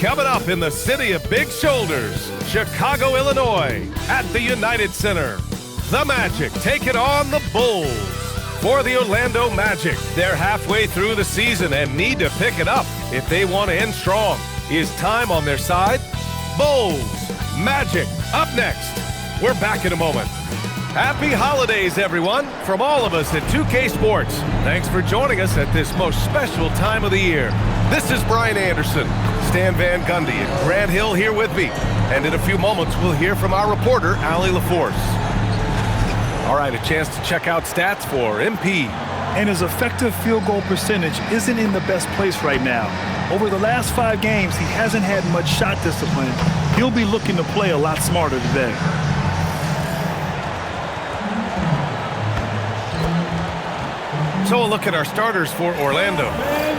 Coming up in the city of big shoulders, Chicago, Illinois, at the United Center. The Magic take it on the Bulls. For the Orlando Magic, they're halfway through the season and need to pick it up if they want to end strong. Is time on their side? Bulls, Magic, up next. We're back in a moment. Happy holidays, everyone, from all of us at 2K Sports. Thanks for joining us at this most special time of the year. This is Brian Anderson, Stan Van Gundy, and Grant Hill here with me. And in a few moments, we'll hear from our reporter, Allie LaForce. All right, a chance to check out stats for MP. And his effective field goal percentage isn't in the best place right now. Over the last 5 games, he hasn't had much shot discipline. He'll be looking to play a lot smarter today. So a look at our starters for Orlando.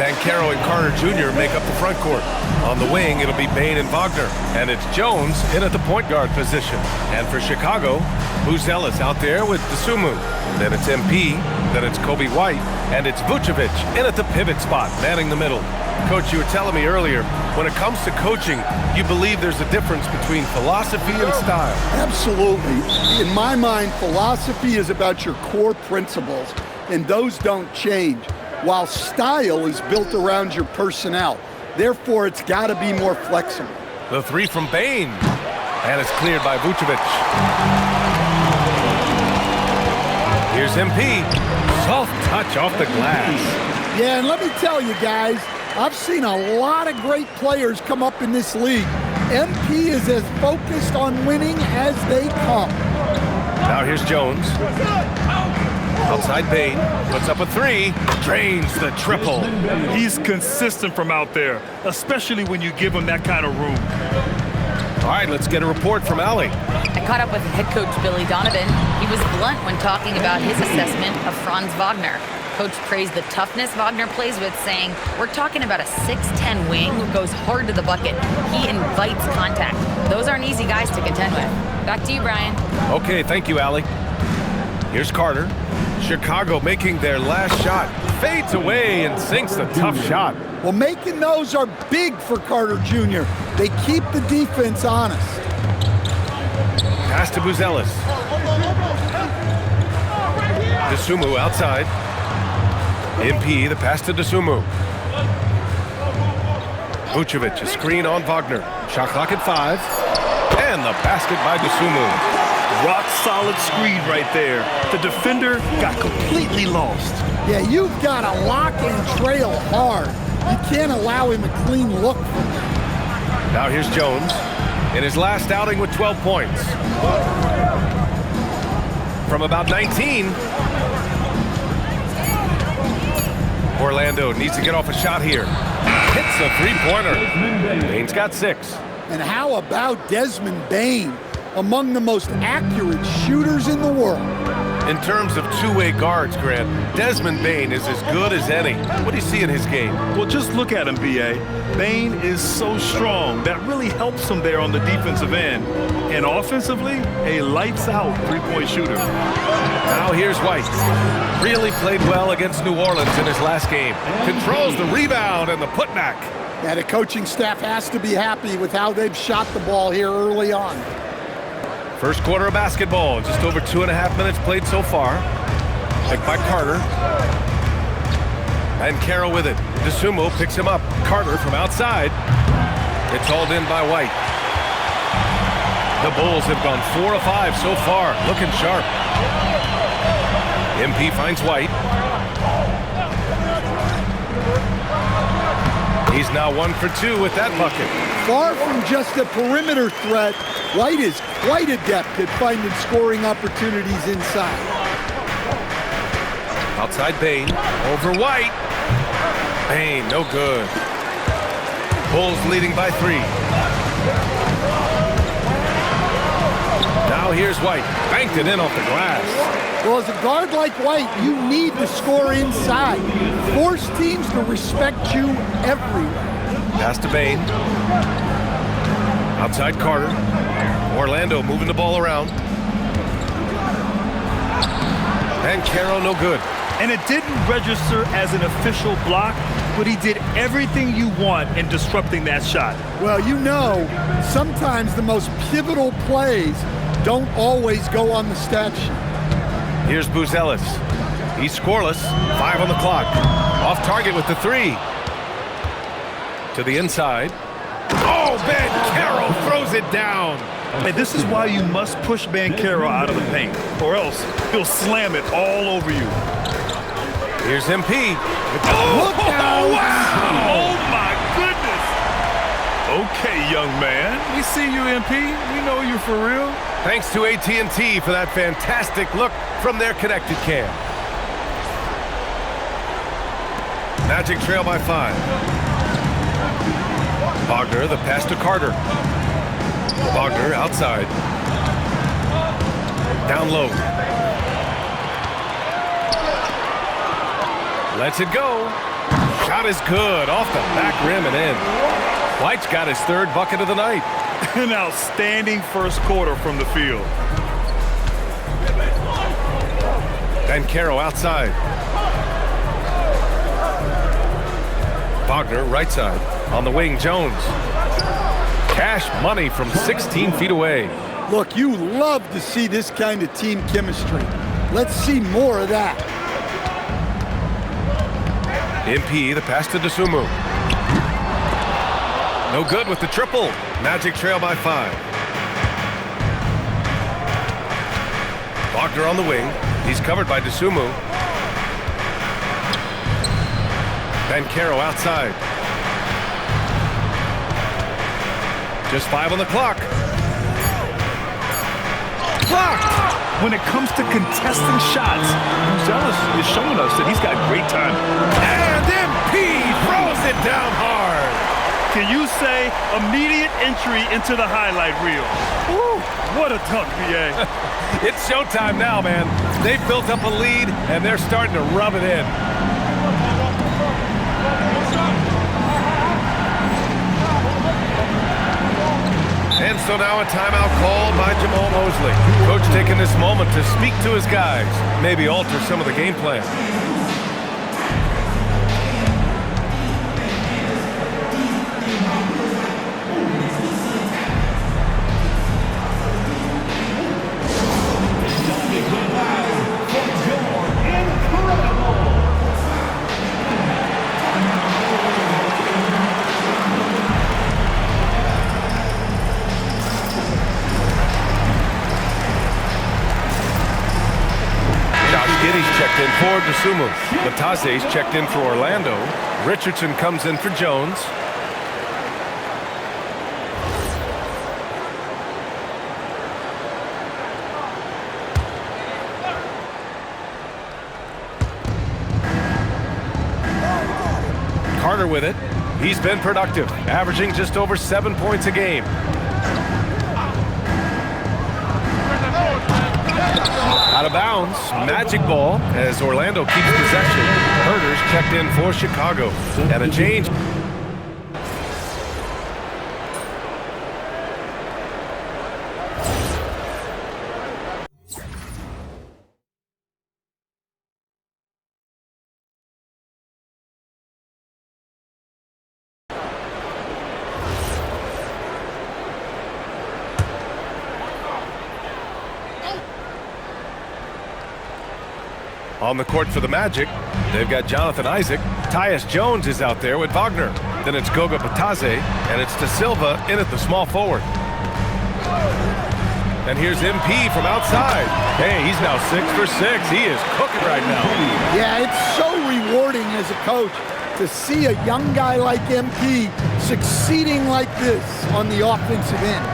Banchero and Carter Jr. make up the front court. On the wing, it'll be Bane and Wagner. And it's Jones in at the point guard position. And for Chicago, Buzelis out there with Dosunmu. Then it's MP, then it's Kobe White, and it's Vucevic in at the pivot spot, manning the middle. Coach, you were telling me earlier, when it comes to coaching, you believe there's a difference between philosophy and style. Absolutely. In my mind, philosophy is about your core principles, and those don't change, while style is built around your personnel. Therefore, it's got to be more flexible. The three from Bane, and it's cleared by Vucevic. Here's MP. Soft touch off the glass. Yeah, and let me tell you guys, I've seen a lot of great players come up in this league. MP is as focused on winning as they come. Now here's Jones. Outside Bane, puts up a 3, drains the triple. He's consistent from out there, especially when you give him that kind of room. All right, let's get a report from Allie. I caught up with head coach Billy Donovan. He was blunt when talking about his assessment of Franz Wagner. Coach praised the toughness Wagner plays with, saying, "We're talking about a 6'10" wing who goes hard to the bucket. He invites contact. Those aren't easy guys to contend with." Back to you, Brian. Okay, thank you, Allie. Here's Carter. Chicago making their last shot. Fades away and sinks the tough shot. Well, making those are big for Carter Jr. They keep the defense honest. Pass to Buzelis. Dosunmu outside. MP, the pass to Dosunmu. Vucevic, a screen on Wagner. Shot clock at 5. And the basket by Dosunmu. Rock solid screen right there. The defender got completely lost. Yeah, you've got to lock and trail hard. You can't allow him a clean look. Now here's Jones in his last outing with 12 points. From about 19. Orlando needs to get off a shot here. Hits a three-pointer. Bane's got 6. And how about Desmond Bane? Among the most accurate shooters in the world. In terms of two-way guards, Grant, Desmond Bane is as good as any. What do you see in his game? Well, just look at him, B.A. Bane is so strong. That really helps him there on the defensive end. And offensively, a lights-out three-point shooter. Now here's White. Really played well against New Orleans in his last game. Controls the rebound and the putback. Yeah, the coaching staff has to be happy with how they've shot the ball here early on. First quarter of basketball, just over 2.5 minutes played so far. Picked by Carter. And Carroll with it. Dosunmu picks him up. Carter from outside. It's hauled in by White. The Bulls have gone 4 of 5 so far, looking sharp. MP finds White. He's now 1 for 2 with that bucket. Far from just a perimeter threat, White is quite adept at finding scoring opportunities inside. Outside Bane, over White. Bane, no good. Bulls leading by 3. Now here's White, banked it in off the glass. Well, as a guard like White, you need to score inside. Force teams to respect you everywhere. Pass to Bane. Outside Carter. Orlando moving the ball around. And Carroll no good. And it didn't register as an official block, but he did everything you want in disrupting that shot. Well, you know, sometimes the most pivotal plays don't always go on the stat sheet. Here's Buzelis. He's scoreless. 5 on the clock. Off target with the 3. To the inside. Oh, Banchero throws it down. And this is why you must push Banchero out of the paint, or else he'll slam it all over you. Here's MP. Oh, Look out! wow! Oh, my goodness! Okay, young man. We see you, MP. We know you for real. Thanks to AT&T for that fantastic look from their connected cam. Magic trail by 5. Wagner, the pass to Carter. Wagner outside. Down low. Lets it go. Shot is good. Off the back rim and in. White's got his 3rd bucket of the night. An outstanding first quarter from the field. Banchero outside. Wagner right side. On the wing, Jones. Cash money from 16 feet away. Look, you love to see this kind of team chemistry. Let's see more of that. MP, the pass to Dosunmu. No good with the triple. Magic trail by 5. Wagner on the wing. He's covered by Dosunmu. Banchero outside. Just 5 on the clock. Blocked! When it comes to contesting shots, Buzelis is showing us that he's got great time. And MP throws it down hard. Can you say immediate entry into the highlight reel? Woo, what a dunk, BA. It's showtime now, man. They've built up a lead, and they're starting to rub it in. And so now a timeout called by Jamal Mosley. Coach taking this moment to speak to his guys, maybe alter some of the game plan. Checked in for Dosunmu. Batase's checked in for Orlando. Richardson comes in for Jones. Carter with it. He's been productive, averaging just over 7 points a game. Out of bounds, Magic ball as Orlando keeps possession. Herder's checked in for Chicago. And a change. On the court for the Magic, they've got Jonathan Isaac. Tyus Jones is out there with Wagner. Then it's Goga Batase, and it's Da Silva in at the small forward. And here's MP from outside. Hey, he's now 6 for 6. He is cooking right now. Yeah, it's so rewarding as a coach to see a young guy like MP succeeding like this on the offensive end.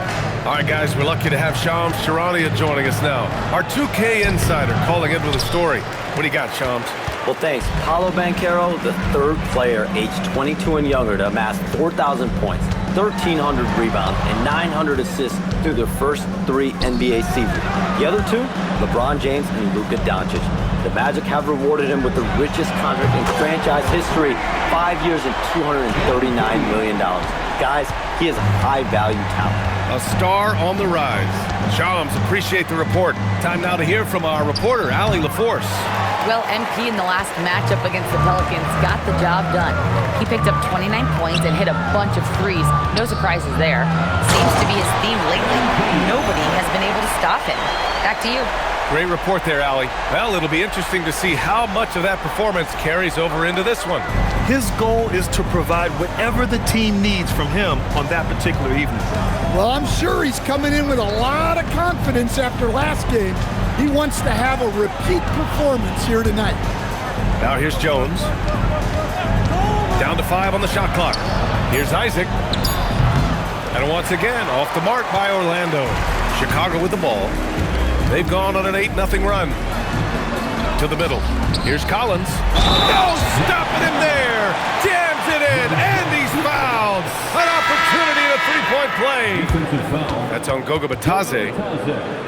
All right, guys, we're lucky to have Shams Charania joining us now. Our 2K insider calling in with a story. What do you got, Shams? Well, thanks. Paolo Banchero, the 3rd player aged 22 and younger to amass 4,000 points, 1,300 rebounds, and 900 assists through their first 3 NBA seasons. The other 2, LeBron James and Luka Doncic. The Magic have rewarded him with the richest contract in franchise history, 5 years and $239 million. Guys, he is a high-value talent. A star on the rise. Shams, appreciate the report. Time now to hear from our reporter, Allie LaForce. Well, MP in the last matchup against the Pelicans got the job done. He picked up 29 points and hit a bunch of threes. No surprises there. Seems to be his theme lately. Nobody has been able to stop him. Back to you. Great report there, Allie. Well, it'll be interesting to see how much of that performance carries over into this one. His goal is to provide whatever the team needs from him on that particular evening. Well, I'm sure he's coming in with a lot of confidence after last game. He wants to have a repeat performance here tonight. Now here's Jones. Down to 5 on the shot clock. Here's Isaac. And once again, off the mark by Orlando. Chicago with the ball. They've gone on an 8-0 run. To the middle. Here's Collins. Oh, stopping him there. Jams it in, and he's fouled. An opportunity at a three-point play. That's on Goga Bitadze.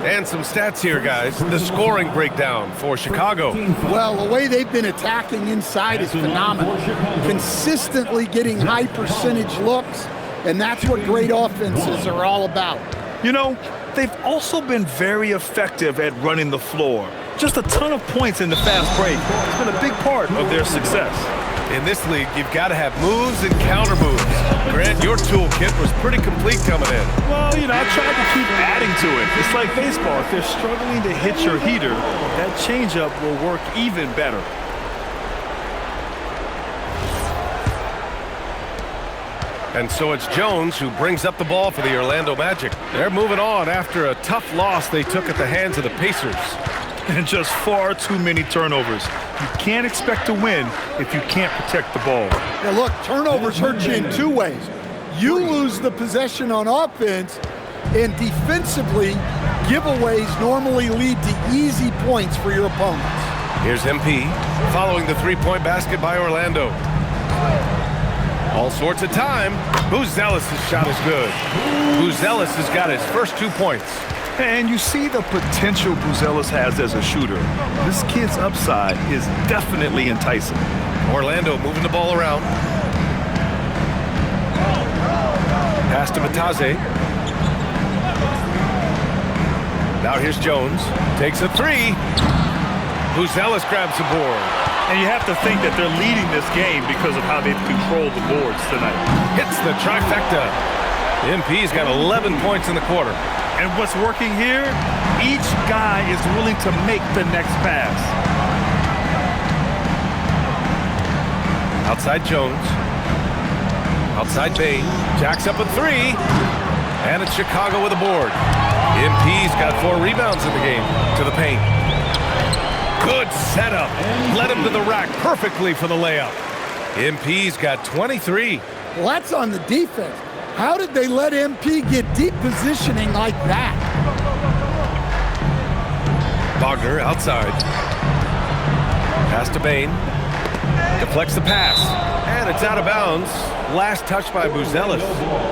And some stats here, guys. The scoring breakdown for Chicago. Well, the way they've been attacking inside is phenomenal. Consistently getting high percentage looks, and that's what great offenses are all about. You know, they've also been very effective at running the floor. Just a ton of points in the fast break. It's been a big part of their success. In this league, you've got to have moves and counter moves. Grant, your toolkit was pretty complete coming in. Well, you know, I tried to keep adding to it. It's like baseball. If you're struggling to hit your heater, that changeup will work even better. And so it's Jones who brings up the ball for the Orlando Magic. They're moving on after a tough loss they took at the hands of the Pacers. And just far too many turnovers. You can't expect to win if you can't protect the ball. Now look, turnovers hurt you in two ways. You lose the possession on offense, and defensively, giveaways normally lead to easy points for your opponents. Here's MP following the three-point basket by Orlando. All sorts of time. Buzelis' shot is good. Buzelis has got his first 2 points. And you see the potential Buzelis has as a shooter. This kid's upside is definitely enticing. Orlando moving the ball around. Pass to Bitadze. Now here's Jones. Takes a three. Buzelis grabs the board. And you have to think that they're leading this game because of how they've controlled the boards tonight. Hits the trifecta. MP's got 11 points in the quarter. And what's working here, each guy is willing to make the next pass. Outside Jones. Outside Bain. Jacks up a three. And it's Chicago with a board. MP's got 4 rebounds in the game. To the paint. Good setup. Led him to the rack perfectly for the layup. MP's got 23. Well, that's on the defense. How did they let MP get deep positioning like that? Wagner outside. Pass to Bain. Deflects the pass. And it's out of bounds. Last touch by Buzelis.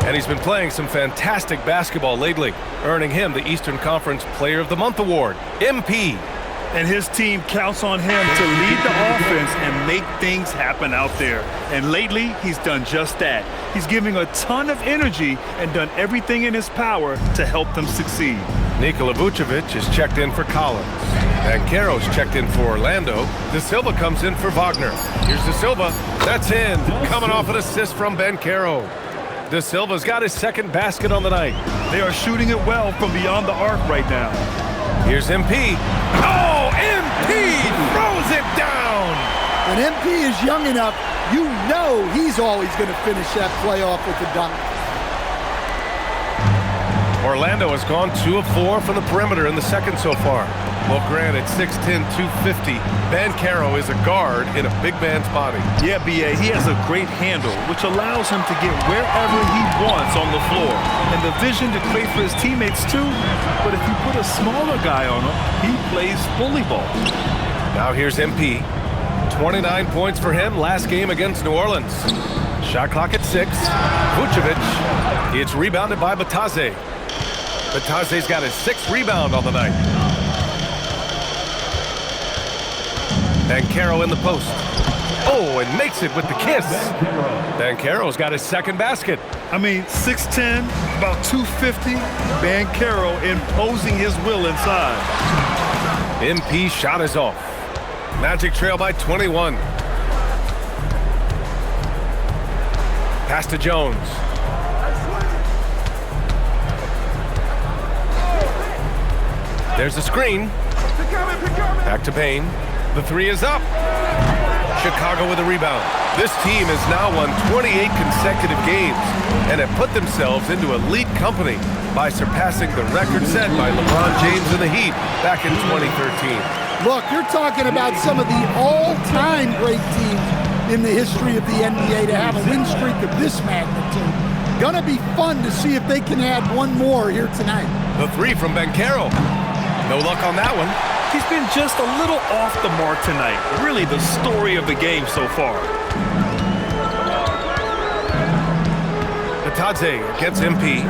And he's been playing some fantastic basketball lately, earning him the Eastern Conference Player of the Month award. MP. And his team counts on him to lead the offense and make things happen out there. And lately, he's done just that. He's giving a ton of energy and done everything in his power to help them succeed. Nikola Vucevic is checked in for Collins. Banchero's checked in for Orlando. De Silva comes in for Wagner. Here's De Silva. That's in. Coming off an assist from Banchero. De Silva's got his second basket on the night. They are shooting it well from beyond the arc right now. Here's MP. Oh, MP throws it down. When MP is young enough, you know he's always going to finish that play off with a dunk. Orlando has gone 2 of 4 from the perimeter in the second so far. Well, granted, 6'10", 250. Banchero is a guard in a big man's body. Yeah, B.A., he has a great handle, which allows him to get wherever he wants on the floor. And the vision to create for his teammates, too. But if you put a smaller guy on him, he plays bully ball. Now here's MP. 29 points for him last game against New Orleans. Shot clock at 6. Vucevic. It's rebounded by Bitadze. Bitadze's got his 6th rebound on the night. Banchero in the post. Oh, and makes it with the kiss. Banchero's got his second basket. I mean, 6'10", about 250. Banchero imposing his will inside. MP shot is off. Magic trail by 21. Pass to Jones. There's a screen. Back to Payne. The three is up. Chicago with a rebound. This team has now won 28 consecutive games and have put themselves into elite company by surpassing the record set by LeBron James and the Heat back in 2013. Look, you're talking about some of the all-time great teams in the history of the NBA to have a win streak of this magnitude. Gonna be fun to see if they can add one more here tonight. The three from Banchero. No luck on that one. He's been just a little off the mark tonight. Really the story of the game so far. Bitadze against MP.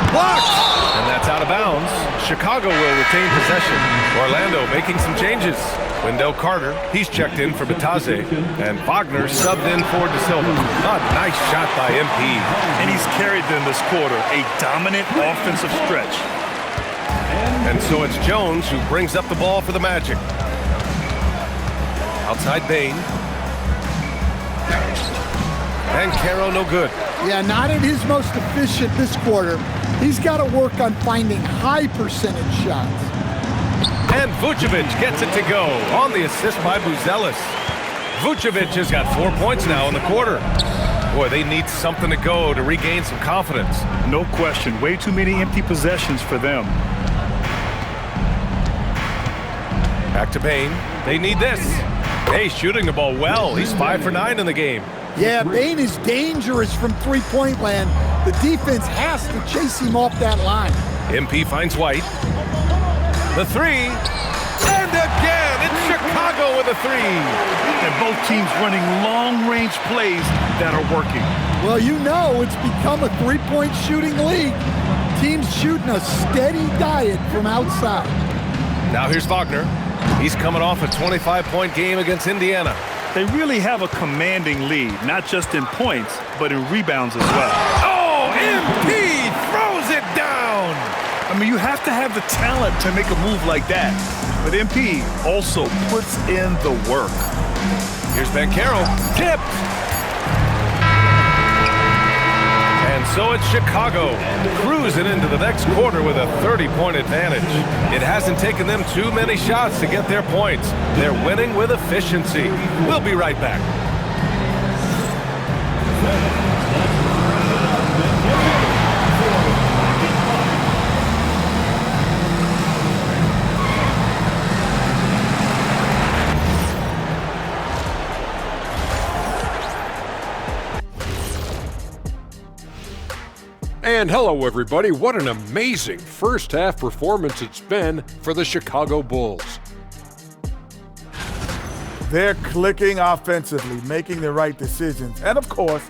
Blocked! And that's out of bounds. Chicago will retain possession. Orlando making some changes. Wendell Carter, he's checked in for Bitadze. And Wagner subbed in for De Silva. A nice shot by MP. And he's carried them this quarter. A dominant offensive stretch. And so it's Jones who brings up the ball for the Magic. Outside Payne. Banchero no good. Yeah, not at his most efficient this quarter. He's got to work on finding high percentage shots. And Vucevic gets it to go on the assist by Buzelis. Vucevic has got 4 points now in the quarter. Boy, they need something to go to regain some confidence. No question. Way too many empty possessions for them. Back to Payne. They need this. Hey, shooting the ball well. He's 5 for 9 in the game. Yeah, Payne is dangerous from three-point land. The defense has to chase him off that line. MP finds White. The three. And again, it's Chicago with a three. And both teams running long-range plays that are working. Well, you know it's become a three-point shooting league. Teams shooting a steady diet from outside. Now here's Wagner. He's coming off a 25-point game against Indiana. They really have a commanding lead, not just in points, but in rebounds as well. Oh, MP throws it down! I mean, you have to have the talent to make a move like that. But MP also puts in the work. Here's Banchero. Tipped! And so it's Chicago, cruising into the next quarter with a 30-point advantage. It hasn't taken them too many shots to get their points. They're winning with efficiency. We'll be right back. And hello, everybody. What an amazing first-half performance it's been for the Chicago Bulls. They're clicking offensively, making the right decisions, and of course,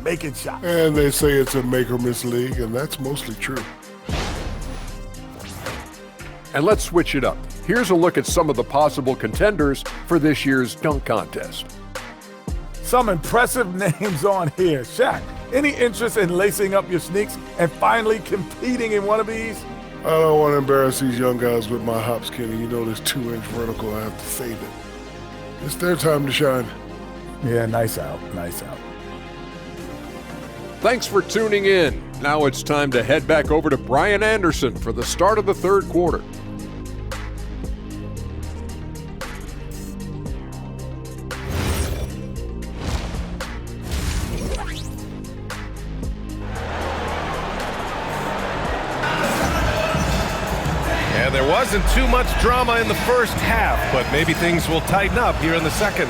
making shots. And they say it's a make-or-miss league, and that's mostly true. And let's switch it up. Here's a look at some of the possible contenders for this year's dunk contest. Some impressive names on here. Shaq, any interest in lacing up your sneaks and finally competing in one of these? I don't want to embarrass these young guys with my hops, Kenny. You know this 2-inch vertical, I have to save it. It's their time to shine. Yeah, nice out, nice out. Thanks for tuning in. Now it's time to head back over to Brian Anderson for the start of the third quarter. There wasn't too much drama in the first half, but maybe things will tighten up here in the second.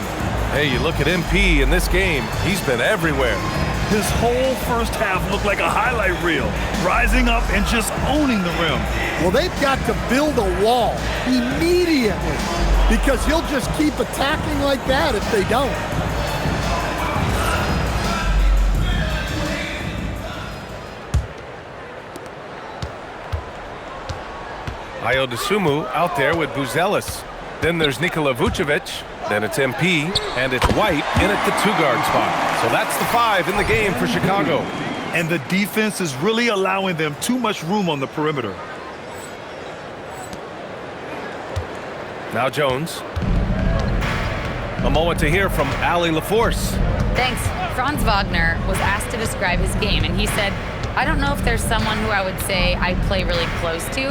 Hey, you look at MP in this game, he's been everywhere. His whole first half looked like a highlight reel, rising up and just owning the rim. Well, they've got to build a wall immediately because he'll just keep attacking like that if they don't. Ayo Dosunmu out there with Buzelis. Then there's Nikola Vucevic. Then it's MP, and it's White in at the two-guard spot. So that's the 5 in the game for Chicago. And the defense is really allowing them too much room on the perimeter. Now Jones. A moment to hear from Allie LaForce. Thanks. Franz Wagner was asked to describe his game, and he said, I don't know if there's someone who I would say I play really close to.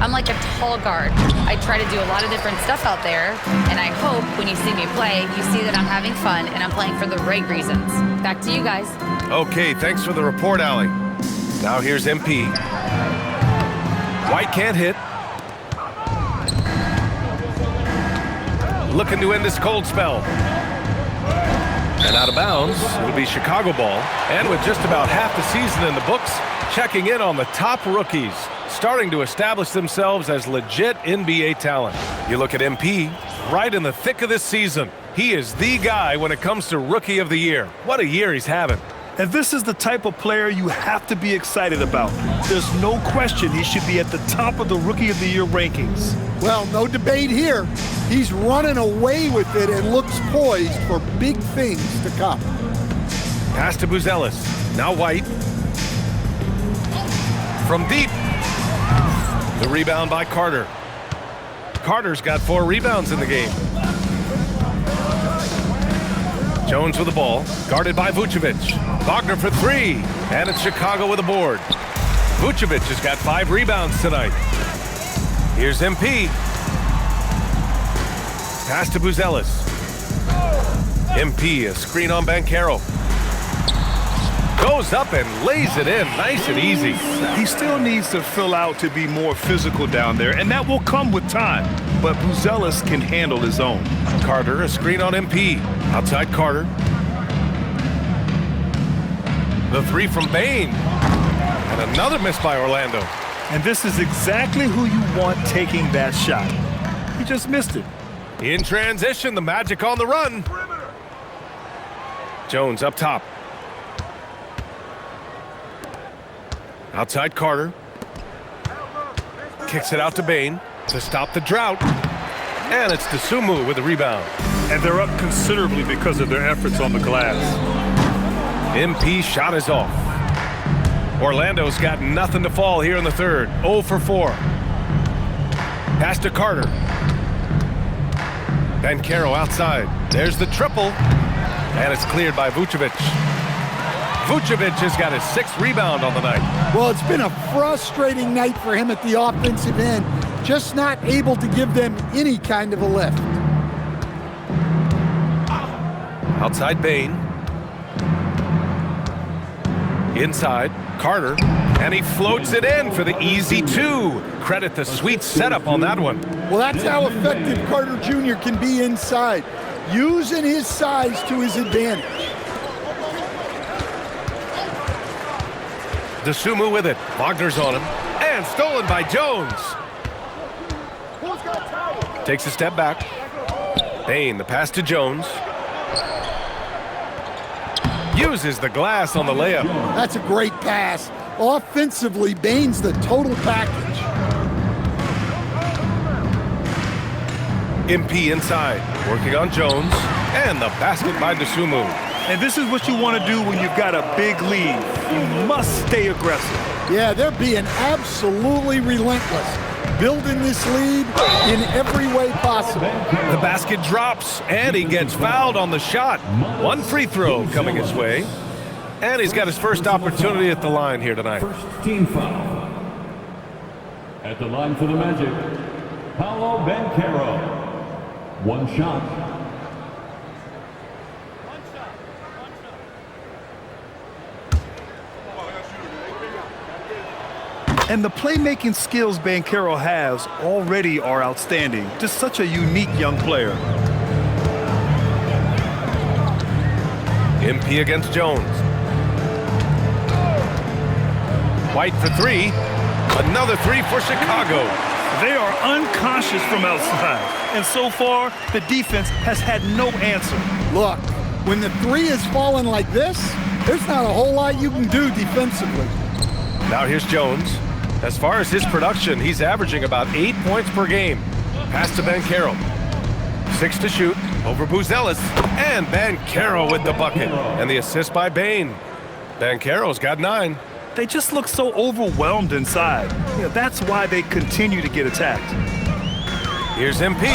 I'm like a tall guard. I try to do a lot of different stuff out there, and I hope when you see me play, you see that I'm having fun and I'm playing for the right reasons. Back to you guys. Okay, thanks for the report, Allie. Now here's MP. White can't hit. Looking to end this cold spell. And out of bounds, it'll be Chicago ball. And with just about half the season in the books, checking in on the top rookies, starting to establish themselves as legit NBA talent. You look at MP, right in the thick of this season. He is the guy when it comes to Rookie of the Year. What a year he's having. And this is the type of player you have to be excited about. There's no question he should be at the top of the Rookie of the Year rankings. Well, no debate here. He's running away with it and looks poised for big things to come. Pass to Buzelis. Now White. From deep. The rebound by Carter. Carter's got 4 rebounds in the game. Jones with the ball, guarded by Vucevic. Wagner for 3, and it's Chicago with a board. Vucevic has got 5 rebounds tonight. Here's MP. Pass to Buzelis. MP, a screen on Banchero. Goes up and lays it in, nice and easy. He still needs to fill out to be more physical down there, and that will come with time. But Buzelis can handle his own. Carter, a screen on MP. Outside Carter. The 3 from Bane. And another miss by Orlando. And this is exactly who you want taking that shot. He just missed it. In transition, the Magic on the run. Jones up top. Outside Carter. Kicks it out to Bane to stop the drought. And it's Dosunmu with the rebound. And they're up considerably because of their efforts on the glass. MP shot is off. Orlando's got nothing to fall here in the third. 0 for 4. Pass to Carter. Banchero outside. There's the triple. And it's cleared by Vucevic. Vucevic has got his 6th rebound on the night. Well, it's been a frustrating night for him at the offensive end. Just not able to give them any kind of a lift. Outside Bane. Inside, Carter. And he floats it in for the easy 2. Credit the sweet setup on that one. Well, that's how effective Carter Jr. can be inside, using his size to his advantage. Dosunmu with it. Wagner's on him. And stolen by Jones. Takes a step back. Bane, the pass to Jones. Uses the glass on the layup. That's a great pass. Offensively, Bane's the total package. MP inside, working on Jones. And the basket by Dosunmu. And this is what you want to do when you've got a big lead. You must stay aggressive. Yeah, they're being absolutely relentless, building this lead in every way possible. The basket drops, and he gets fouled on the shot. 1 free throw coming his way. And he's got his first opportunity at the line here tonight. First team foul. At the line for the Magic, Paolo Banchero. 1 shot. And the playmaking skills Banchero has already are outstanding. Just such a unique young player. MP against Jones. White for 3. Another 3 for Chicago. They are unconscious from outside. And so far, the defense has had no answer. Look, when the 3 is falling like this, there's not a whole lot you can do defensively. Now here's Jones. As far as his production, he's averaging about 8 points per game. Pass to Banchero. 6 to shoot over Buzelis. And Banchero with the bucket. And the assist by Bane. Banchero's got 9. They just look so overwhelmed inside. That's why they continue to get attacked. Here's MP.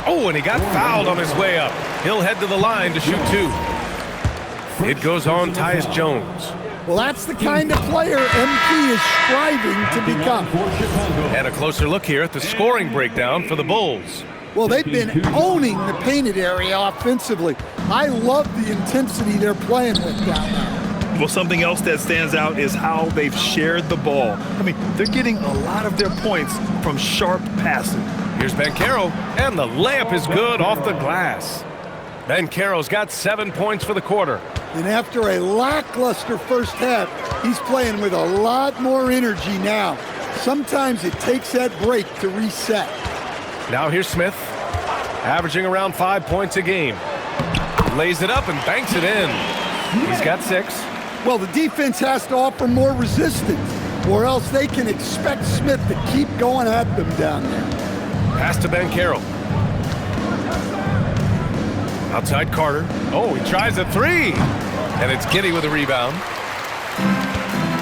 Oh, and he got fouled on his way up. He'll head to the line to shoot 2. It goes on Tyus Jones. Well, that's the kind of player MP is striving to become. And a closer look here at the scoring breakdown for the Bulls. Well, they've been owning the painted area offensively. I love the intensity they're playing with down there. Well, something else that stands out is how they've shared the ball. I mean, they're getting a lot of their points from sharp passing. Here's Banchero, and the layup is good off the glass. Banchero's got 7 points for the quarter. And after a lackluster first half, he's playing with a lot more energy now. Sometimes it takes that break to reset. Now here's Smith, averaging around 5 points a game. Lays it up and banks it in. He's got 6. Well, the defense has to offer more resistance, or else they can expect Smith to keep going at them down there. Pass to Banchero. Outside Carter. Oh, he tries a 3. And it's Giddey with a rebound.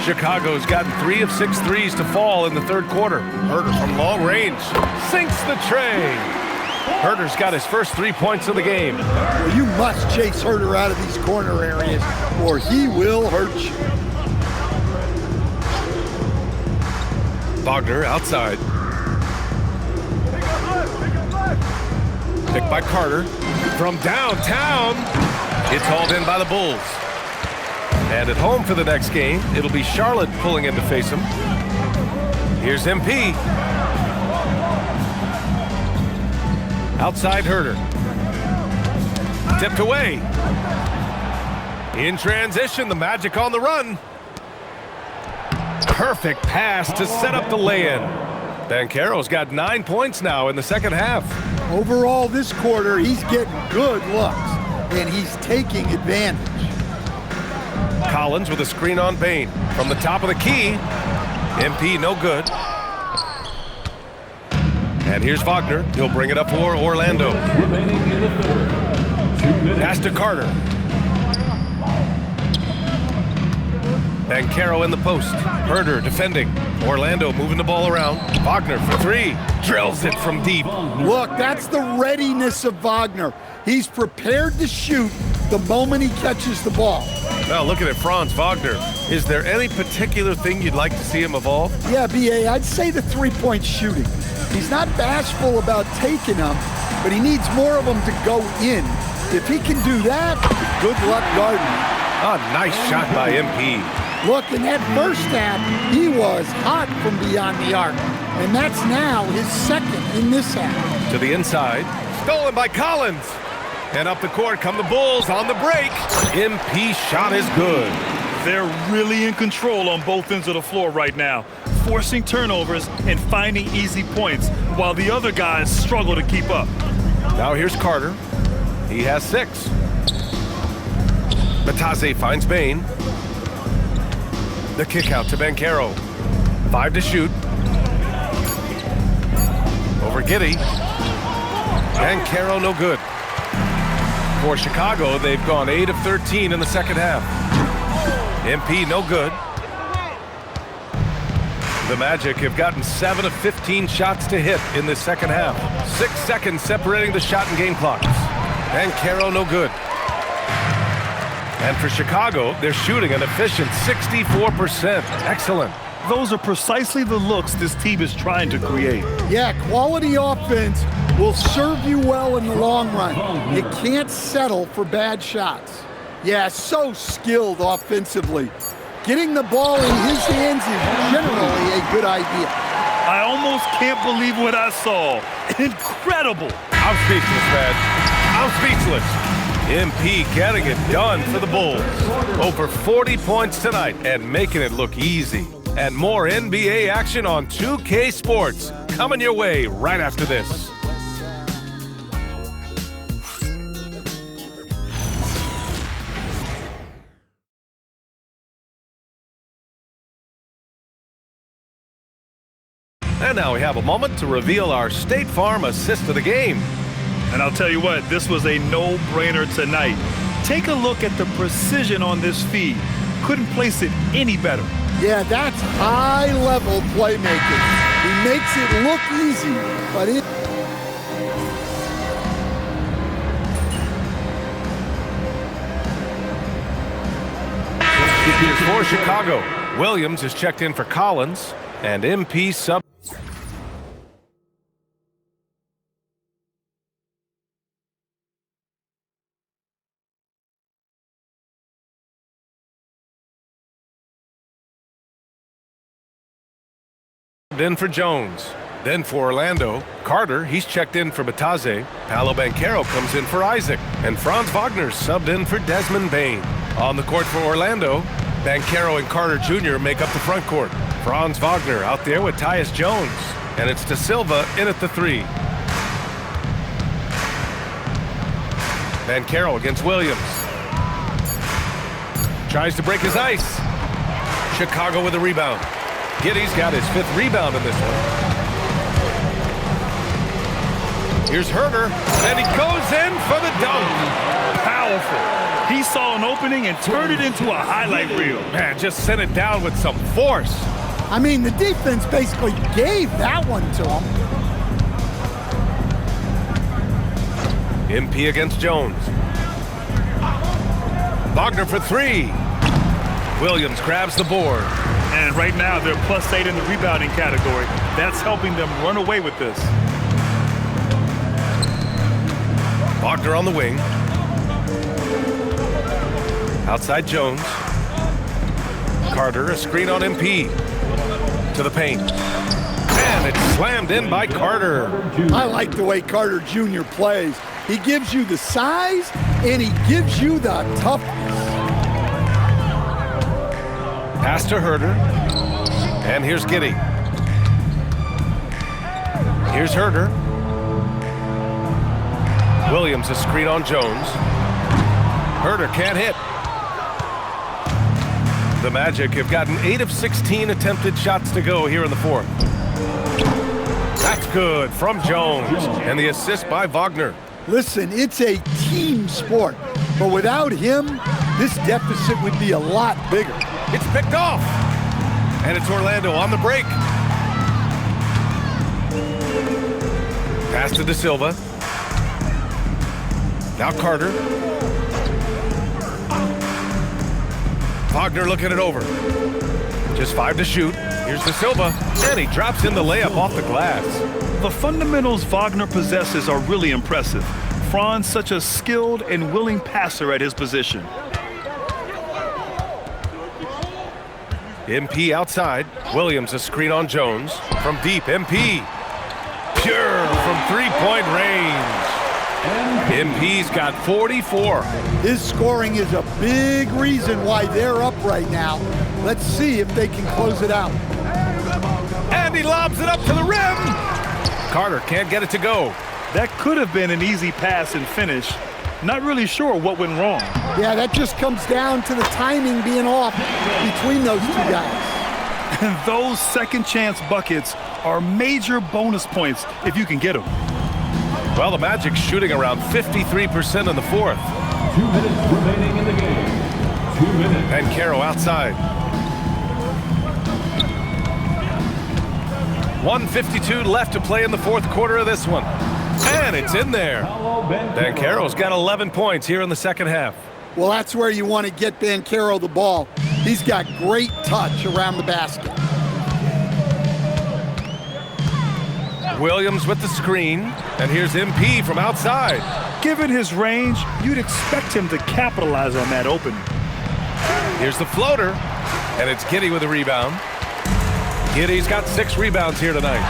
Chicago's gotten 3 of 6 threes to fall in the third quarter. Huerter from long range sinks the tray. Huerter's got his first 3 points of the game. Well, you must chase Huerter out of these corner areas, or he will hurt you. Wagner outside. Picked by Carter. From downtown, it's hauled in by the Bulls. And at home for the next game, it'll be Charlotte pulling in to face him. Here's MP. Outside Huerter. Tipped away. In transition, the Magic on the run. Perfect pass to set up the lay-in. Banchero's got 9 points now in the second half. Overall, this quarter, he's getting good looks, and he's taking advantage. Collins with a screen on Bane. From the top of the key. MP no good. And here's Wagner. He'll bring it up for Orlando. Remaining in the third. 2 minutes. Pass to Carter. Banchero in the post. Huerter defending. Orlando moving the ball around. Wagner for 3. Drills it from deep. Look, that's the readiness of Wagner. He's prepared to shoot the moment he catches the ball. Now looking at Franz Wagner, is there any particular thing you'd like to see him evolve? Yeah, B.A., I'd say the three-point shooting. He's not bashful about taking them, but he needs more of them to go in. If he can do that, good luck guarding. A nice shot by MP. Look, in that first half, he was hot from beyond the arc, and that's now his second in this half. To the inside, stolen by Collins. And up the court come the Bulls on the break. MP shot is good. They're really in control on both ends of the floor right now, forcing turnovers and finding easy points, while the other guys struggle to keep up. Now here's Carter. He has 6. Batase finds Bane. The kick out to Banchero. 5 to shoot. Over Giddey. Banchero no good. For Chicago, they've gone 8 of 13 in the second half. MP no good. The Magic have gotten 7 of 15 shots to hit in this second half. 6 seconds separating the shot and game clocks. Banchero no good. And for Chicago, they're shooting an efficient 64%. Excellent. Those are precisely the looks this team is trying to create. Yeah, quality offense will serve you well in the long run. You can't settle for bad shots. Yeah, so skilled offensively. Getting the ball in his hands is generally a good idea. I almost can't believe what I saw. Incredible. I'm speechless, man. I'm speechless. MP getting it done for the Bulls. Over 40 points tonight and making it look easy. And more NBA action on 2K Sports coming your way right after this. And now we have a moment to reveal our State Farm assist of the game. And I'll tell you what, this was a no-brainer tonight. Take a look at the precision on this feed. Couldn't place it any better. Yeah, that's high-level playmaking. He makes it look easy, but it Here's for Chicago. Williams is checked in for Collins, and MP sub. In for Jones. Then for Orlando, Carter, he's checked in for Bataze. Paolo Banchero comes in for Isaac. And Franz Wagner's subbed in for Desmond Bain. On the court for Orlando, Banchero and Carter Jr. make up the front court. Franz Wagner out there with Tyus Jones. And it's De Silva in at the 3. Banchero against Williams. Tries to break his ice. Chicago with a rebound. Giddey's got his 5th rebound in this one. Here's Herder, and he goes in for the dunk. Powerful. He saw an opening and turned it into a highlight reel. Man, just sent it down with some force. I mean, the defense basically gave that one to him. MP against Jones. Wagner for 3. Williams grabs the board. And right now, they're +8 in the rebounding category. That's helping them run away with this. Wagner on the wing. Outside Jones. Carter, a screen on MP. To the paint. And it's slammed in by Carter. I like the way Carter Jr. plays. He gives you the size, and he gives you the toughness. Pass to Herder. And here's Giddey. Here's Herder. Williams a screen on Jones. Herder can't hit. The Magic have gotten 8 of 16 attempted shots to go here in the 4th. That's good from Jones. And the assist by Wagner. Listen, it's a team sport. But without him, this deficit would be a lot bigger. It's picked off. And it's Orlando on the break. Pass to De Silva. Now Carter. Wagner looking it over. Just 5 to shoot. Here's De Silva. And he drops in the layup off the glass. The fundamentals Wagner possesses are really impressive. Franz such a skilled and willing passer at his position. MP outside. Williams a screen on Jones. From deep, MP. Pure from 3-point range. MP's got 44. His scoring is a big reason why they're up right now. Let's see if they can close it out. And he lobs it up to the rim. Carter can't get it to go. That could have been an easy pass and finish. Not really sure what went wrong. Yeah, that just comes down to the timing being off between those two guys. And those second chance buckets are major bonus points if you can get them. Well, the Magic's shooting around 53% in the 4th. 2 minutes remaining in the game. 2 minutes. Banchero outside. 1:52 left to play in the 4th quarter of this one. And it's in there. Banchero's got 11 points here in the 2nd half. Well, that's where you want to get Banchero the ball. He's got great touch around the basket. Williams with the screen, and here's MP from outside. Given his range, you'd expect him to capitalize on that opening. Here's the floater, and it's Giddey with a rebound. Giddey's got 6 rebounds here tonight.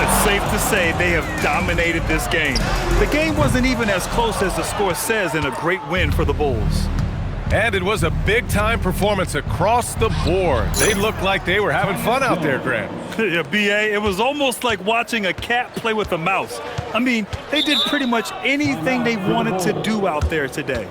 It's safe to say they have dominated this game. The game wasn't even as close as the score says in a great win for the Bulls. And it was a big-time performance across the board. They looked like they were having fun out there, Grant. Yeah, B.A., it was almost like watching a cat play with a mouse. I mean, they did pretty much anything they wanted to do out there today.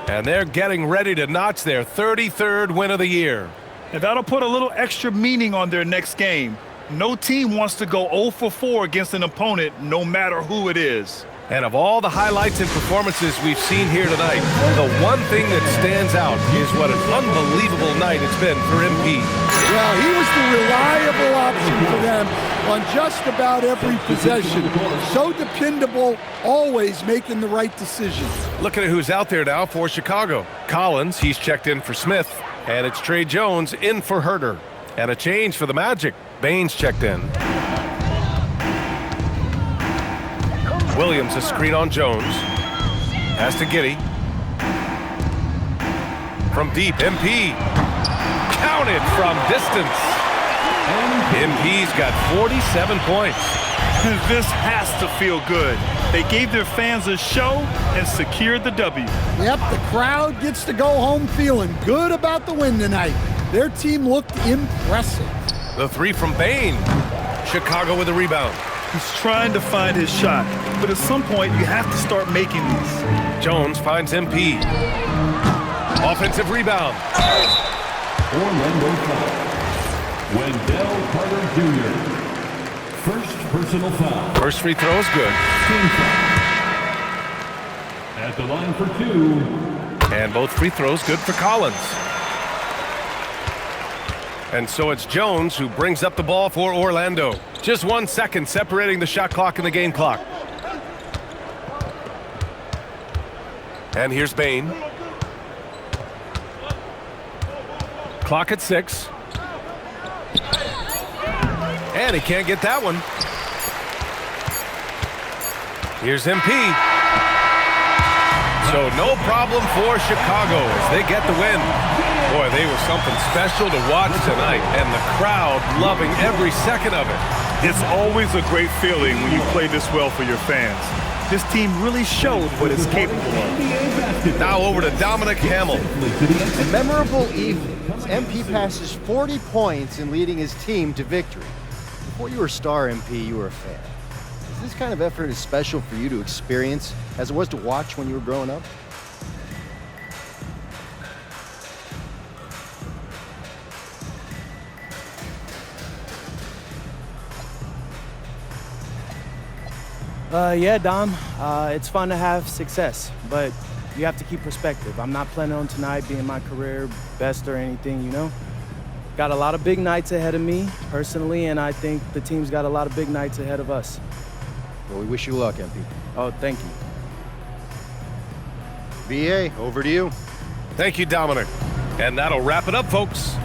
And they're getting ready to notch their 33rd win of the year. And that'll put a little extra meaning on their next game. No team wants to go 0 for 4 against an opponent, no matter who it is. And of all the highlights and performances we've seen here tonight, the one thing that stands out is what an unbelievable night it's been for MP. Well, he was the reliable option for them on just about every possession. So dependable, always making the right decision. Looking at who's out there now for Chicago. Collins, he's checked in for Smith. And it's Trey Jones in for Herter. And a change for the Magic. Baines checked in. Williams a screen on Jones. Pass to Giddey. From deep, MP. Counted from distance. MP's got 47 points. This has to feel good. They gave their fans a show and secured the W. Yep, the crowd gets to go home feeling good about the win tonight. Their team looked impressive. The three from Bane. Chicago with a rebound. He's trying to find his shot, but at some point you have to start making these. Jones finds MP. Offensive rebound. Orlando foul. Wendell Carter Jr. First personal foul. First free throw is good. Team foul. At the line for two. And both free throws good for Collins. And so it's Jones who brings up the ball for Orlando. Just 1 second separating the shot clock and the game clock. And here's Bane. Clock at 6. And he can't get that one. Here's MP. So no problem for Chicago as they get the win. Boy, they were something special to watch tonight, and the crowd loving every second of it. It's always a great feeling when you play this well for your fans. This team really showed what it's capable of. Now over to Dominic Hamill. A memorable evening. MP passes 40 points in leading his team to victory. Before you were a star, MP, you were a fan. Is this kind of effort as special for you to experience as it was to watch when you were growing up? Yeah, Dom. It's fun to have success, but you have to keep perspective. I'm not planning on tonight being my career best or anything, you know? Got a lot of big nights ahead of me, personally, and I think the team's got a lot of big nights ahead of us. Well, we wish you luck, MP. Oh, thank you. BA, over to you. Thank you, Dominic. And that'll wrap it up, folks.